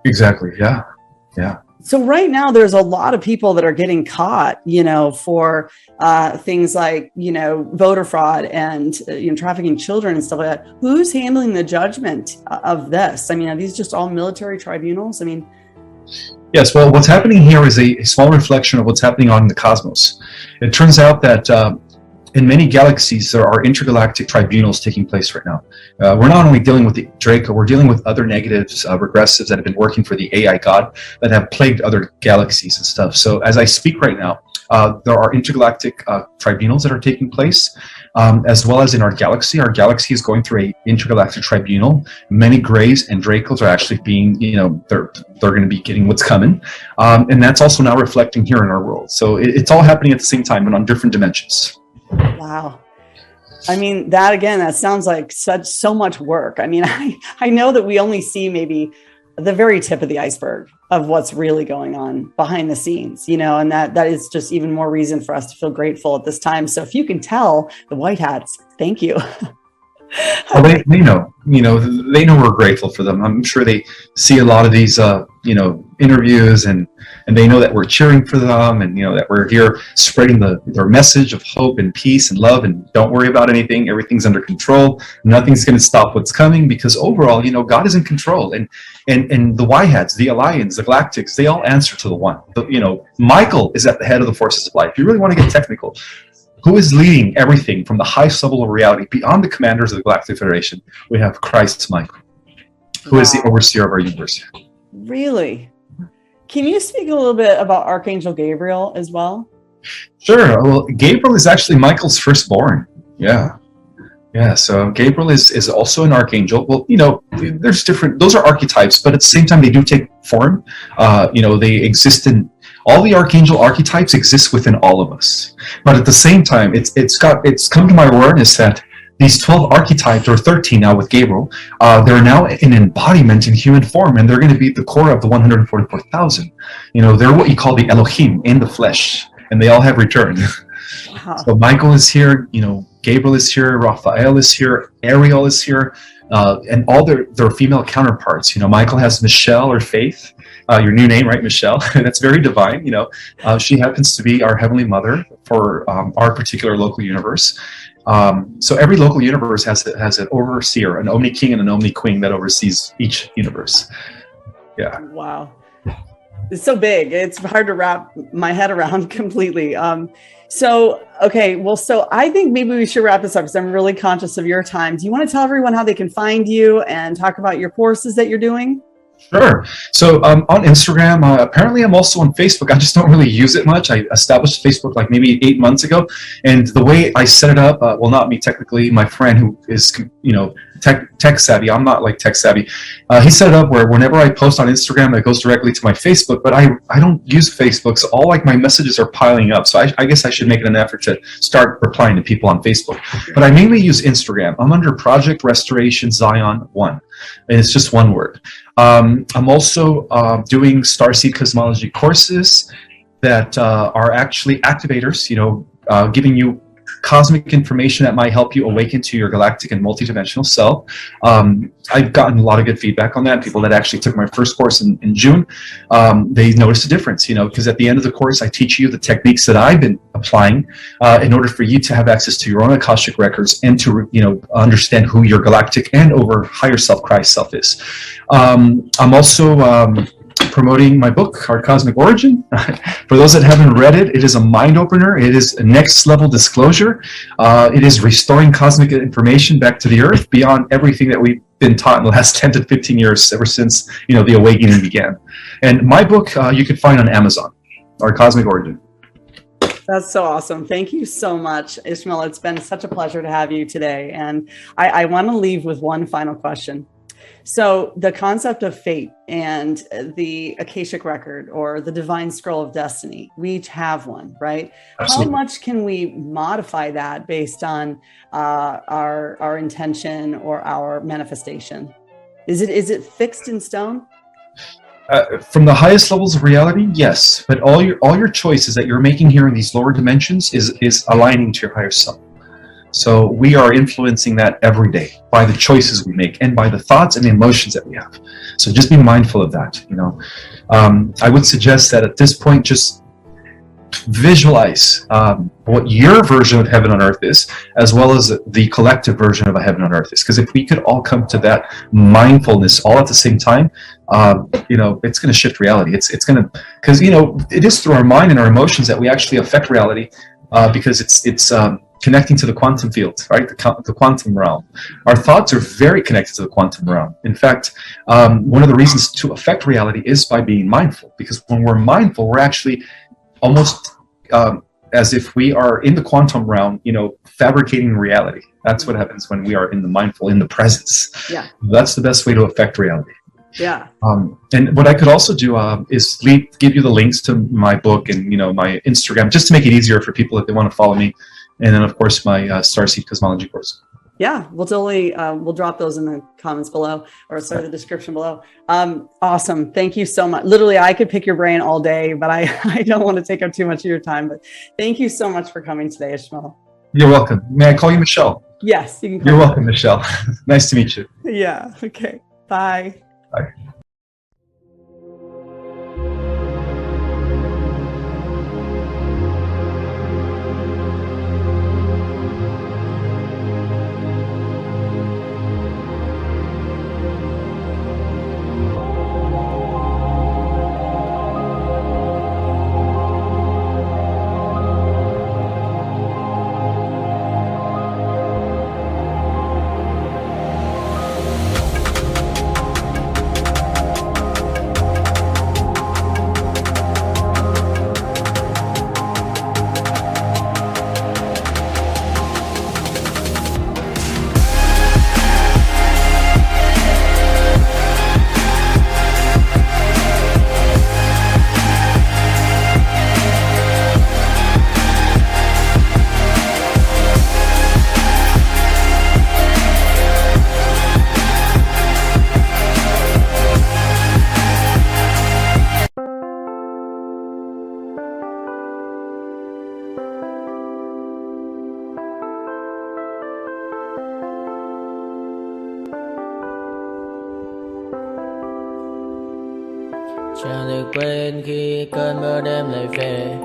Exactly. Yeah. Yeah. So right now, there's a lot of people that are getting caught, you know, for things like, you know, voter fraud and, you know, trafficking children and stuff like that. Who's handling the judgment of this? I mean, are these just all military tribunals? I mean, yes. Well, what's happening here is a small reflection of what's happening on in the cosmos. It turns out that in many galaxies, there are intergalactic tribunals taking place right now. We're not only dealing with the Draco, we're dealing with other negatives, regressives that have been working for the AI God that have plagued other galaxies and stuff. So as I speak right now, there are intergalactic tribunals that are taking place, as well as in our galaxy. Our galaxy is going through an intergalactic tribunal. Many Greys and Dracos are actually being, you know, they're going to be getting what's coming. And that's also now reflecting here in our world. So it's all happening at the same time and on different dimensions. Wow. I mean, that sounds like so much work. I mean, I know that we only see maybe the very tip of the iceberg of what's really going on behind the scenes, you know, and that is just even more reason for us to feel grateful at this time. So if you can tell the white hats, thank you. Well, they know, you know, they know we're grateful for them. I'm sure they see a lot of these, you know, interviews and they know that we're cheering for them and, you know, that we're here spreading their message of hope and peace and love and don't worry about anything. Everything's under control. Nothing's going to stop what's coming because overall, you know, God is in control and the white hats, the Alliance, the Galactics, they all answer to the one. You know, Michael is at the head of the forces of life. If you really want to get technical, who is leading everything from the highest level of reality beyond the commanders of the Galactic Federation? We have Christ Michael, who is the overseer of our universe. Really? Can you speak a little bit about Archangel Gabriel as well? Sure. Well, Gabriel is actually Michael's firstborn. Yeah. Yeah. So Gabriel is also an archangel. Well, you know, there's those are archetypes, but at the same time, they do take form. You know, they exist in all the archangel archetypes exist within all of us. But at the same time, it's come to my awareness that these 12 archetypes, or 13 now with Gabriel, they're now an embodiment in human form, and they're going to be the core of the 144,000. You know, they're what you call the Elohim in the flesh, and they all have returned. Wow. So Michael is here, you know, Gabriel is here, Raphael is here, Ariel is here, and all their female counterparts. You know, Michael has Michelle or Faith, your new name, right, Michelle? That's very divine. You know, she happens to be our Heavenly Mother for our particular local universe. So every local universe has an overseer, an Omni King and an Omni Queen that oversees each universe. Yeah. Wow. It's so big. It's hard to wrap my head around completely. So I think maybe we should wrap this up because I'm really conscious of your time. Do you want to tell everyone how they can find you and talk about your courses that you're doing? Sure. So on Instagram, apparently I'm also on Facebook. I just don't really use it much. I established Facebook like maybe 8 months ago, and the way I set it up, well, not me technically, my friend who is tech savvy. I'm not like tech savvy. He set it up where whenever I post on Instagram, it goes directly to my Facebook. But I don't use Facebook, so all like my messages are piling up. So I guess I should make it an effort to start replying to people on Facebook. But I mainly use Instagram. I'm under Project Restoration Zion 1, and it's just one word. I'm also doing Starseed Cosmology courses that are actually activators, giving you cosmic information that might help you awaken to your galactic and multidimensional self. I've gotten a lot of good feedback on that. People that actually took my first course in June, they noticed a difference, because at the end of the course, I teach you the techniques that I've been applying in order for you to have access to your own Akashic records and to, understand who your galactic and over higher self, Christ self is. I'm also promoting my book, Our Cosmic Origin. For those that haven't read it, it is a mind opener. It is a next level disclosure. It is restoring cosmic information back to the earth beyond everything that we've been taught in the last 10 to 15 years, ever since, the awakening began. And my book, you can find on Amazon, Our Cosmic Origin. That's so awesome. Thank you so much, Ismael. It's been such a pleasure to have you today. And I want to leave with one final question. So the concept of fate and the Akashic record or the divine scroll of destiny, we each have one, right? Absolutely. How much can we modify that based on our intention or our manifestation? Is it fixed in stone? From the highest levels of reality, yes. But all your choices that you're making here in these lower dimensions is aligning to your higher self. So we are influencing that every day by the choices we make and by the thoughts and the emotions that we have. So just be mindful of that. I would suggest that at this point, just visualize what your version of heaven on earth is, as well as the collective version of a heaven on earth is. Because if we could all come to that mindfulness all at the same time, it's going to shift reality. It's going to, because it is through our mind and our emotions that we actually affect reality, because it's connecting to the quantum field, right? The quantum realm. Our thoughts are very connected to the quantum realm. In fact, one of the reasons to affect reality is by being mindful, because when we're mindful, we're actually almost as if we are in the quantum realm, fabricating reality. That's what happens when we are in the presence. Yeah. That's the best way to affect reality. Yeah. And what I could also do is give you the links to my book and, my Instagram, just to make it easier for people if they want to follow me. And then, of course, my Starseed Cosmology course. Yeah, we'll totally, we'll drop those in the comments below, or sorry, the description below. Awesome. Thank you so much. Literally, I could pick your brain all day, but I don't want to take up too much of your time. But thank you so much for coming today, Ismael. You're welcome. May I call you Michelle? Yes, you can call You're welcome, Michelle. Nice to meet you. Yeah. Okay. Bye. Bye. Chẳng được quên khi cơn mưa đêm lại về.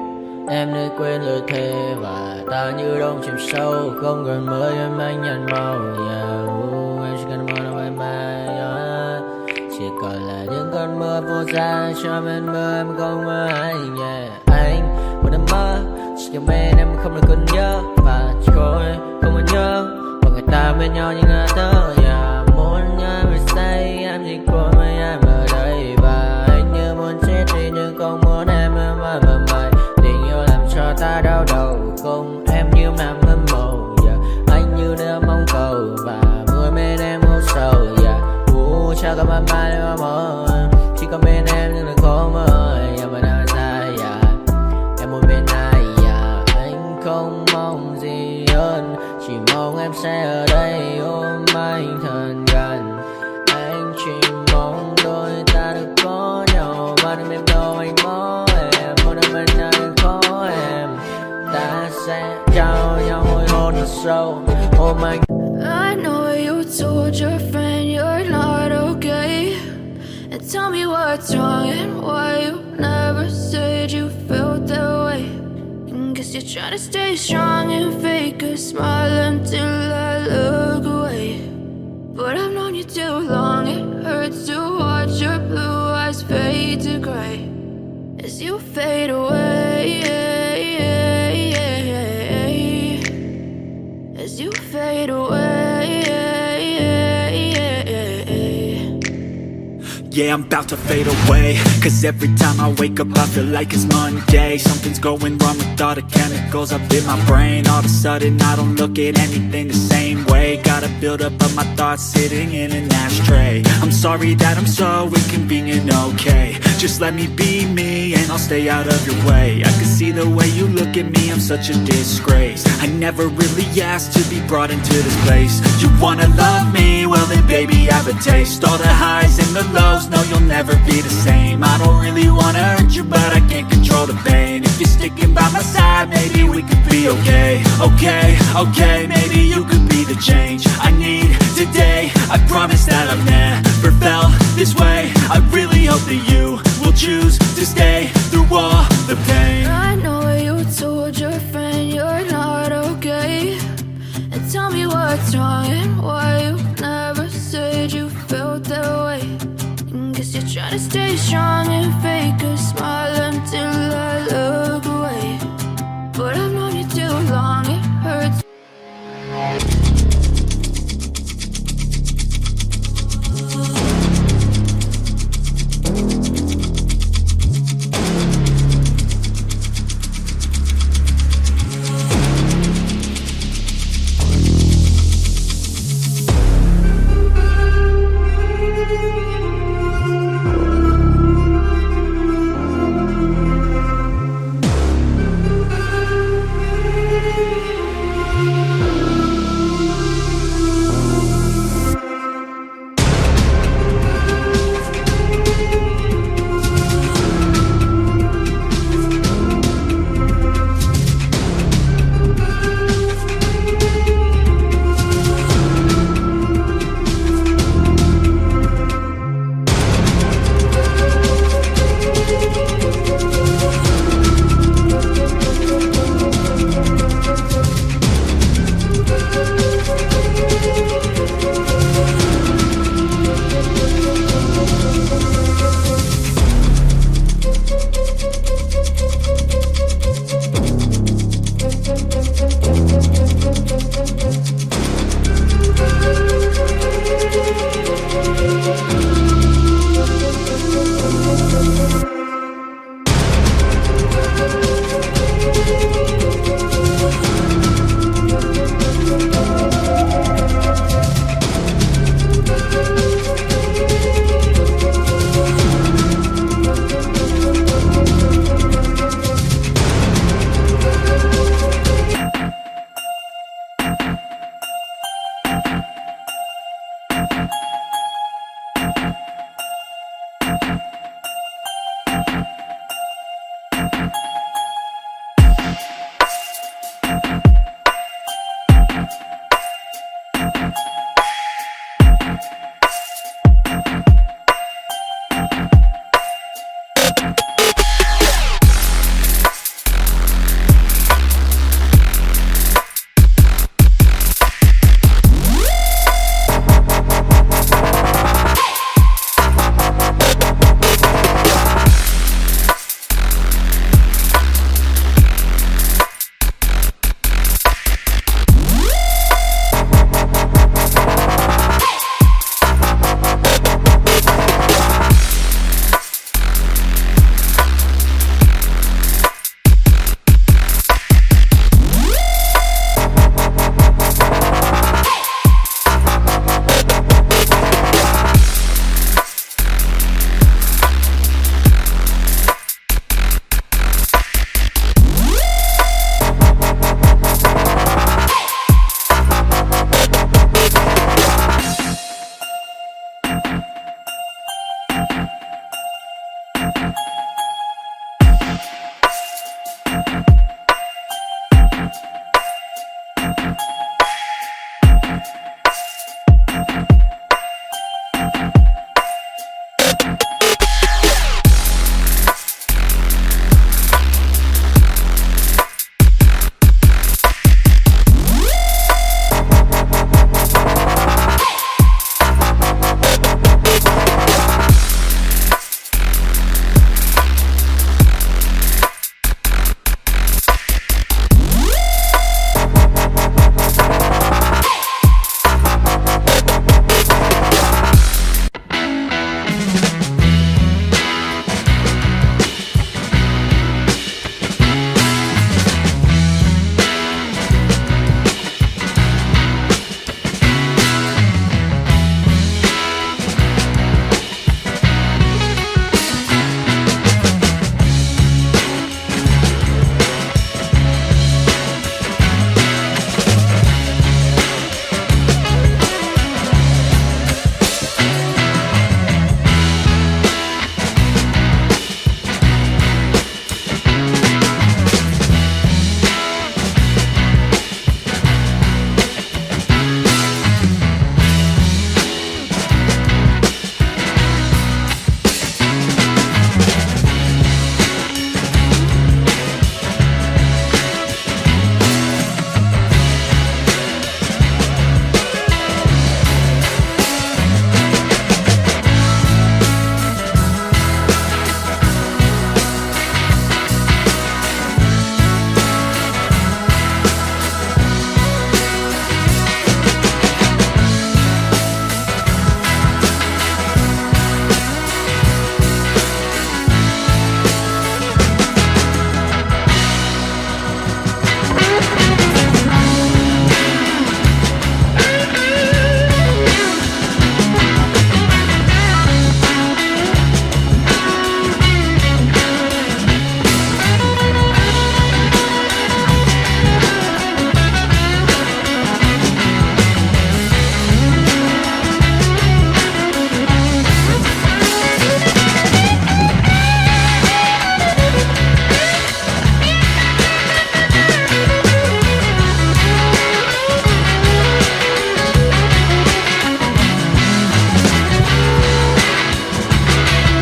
Em nơi quên lời thề và ta như đông chìm sâu. Không còn mới em anh nhận màu. Em chỉ cần mơ đâu em bay. Chỉ còn là những cơn mưa vô giá. Cho bên mơ em không mơ anh. Anh một đêm mơ chỉ trong bên em không được còn nhớ. Và chỉ có em không còn nhớ. Và người ta bên nhau như ngã tơ. Muốn nhớ em say em chỉ còn với em ở đây. có mãi mãi để mà mơ. Chỉ có bên em nhưng đừng có mơ. Giờ mà đang xa em muốn bên ai anh không mong gì hơn, chỉ mong em sẽ ở đây ôm anh thật gần. Anh chỉ mong đôi ta được có nhau, mà đừng em đâu anh có em, một đêm bên anh có em. Ta sẽ trao nhau môi hôn thật sâu, ôm anh. I know you told your friend you're not okay, and tell me what's wrong and why you never said you felt that way. And guess you're trying to stay strong and fake a smile until I look away. But I've known you too long, it hurts to watch your blue eyes fade to gray as you fade away, as you fade away. Yeah, I'm about to fade away, cause every time I wake up I feel like it's Monday. Something's going wrong with all the chemicals up in my brain. All of a sudden I don't look at anything the same way. Got a build up of my thoughts sitting in an ashtray. I'm sorry that I'm so inconvenient, okay. Just let me be me and I'll stay out of your way. I can see the way you look at me, I'm such a disgrace. I never really asked to be brought into this place. You wanna love me? Well then baby have a taste. All the highs and the lows, no you'll never be the same. I don't really wanna hurt you but I can't control the pain. If you're sticking by my side maybe we could be okay. Okay, maybe you could be the change I need today. I promise that I've never felt this way. I really hope that you will choose to stay through all the pain. I know you told your friend you're not okay, and tell me what's wrong and why you never said you felt that way. And guess you're trying to stay strong and fake a smile until I look